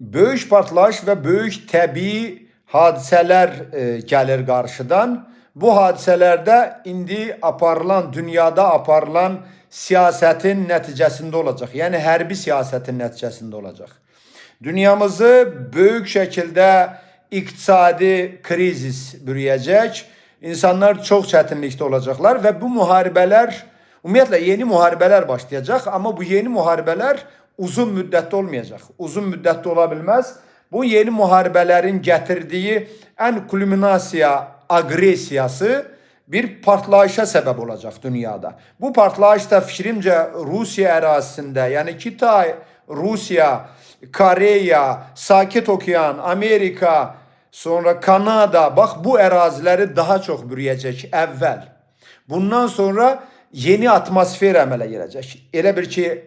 Böyük partlayış ve böyük təbii hadisələr gəlir qarşıdan. Bu hadiselerde indi aparılan, dünyada aparılan siyasetin neticesinde olacak. Yani hərbi siyasetin neticesinde olacak. Dünyamızı büyük şekilde iktisadi krizis bürüyecek. İnsanlar çok çətinlikdə olacaklar ve bu muharibeler, ümumiyyətlə yeni muharibeler başlayacak ama bu yeni muharibeler uzun müddətli olmayacak. Uzun müddətli ola bilməz. Bu yeni muharebelerin getirdiği en kulminasiya agresiyası bir partlayışa sebep olacak dünyada. Bu partlayış da fikrimce Rusya ərazisində, yani Kitay, Rusya, Koreya, Sakit Okyan, Amerika, sonra Kanada, bak bu əraziləri daha çok bürüyecek evvel. Bundan sonra yeni atmosfer əmələ gələcək. Elə bir ki,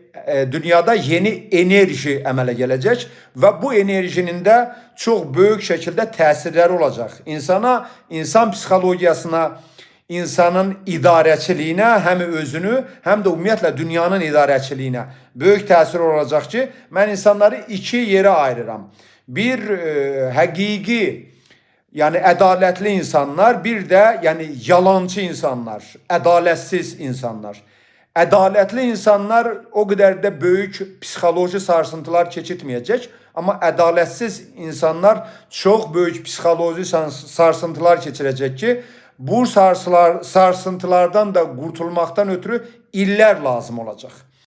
dünyada yeni enerji əmələ gələcək və bu enerjinin də çox böyük şəkildə təsirləri olacaq. İnsana, insan psixologiyasına, insanın idarəçiliyinə, həm özünü, həm də ümumiyyətlə dünyanın idarəçiliyinə böyük təsir olacaq ki, mən insanları iki yerə ayırıram. Bir həqiqi, yani ədalətli insanlar, bir de yani yalancı insanlar, ədaletsiz insanlar. Ədalətli insanlar o kadar da büyük psixoloji sarsıntılar keçirtməyəcək, ama ədaletsiz insanlar çok büyük psixoloji sarsıntılar keçirəcək ki, bu sarsıntılardan da kurtulmaktan ötürü iller lazım olacak.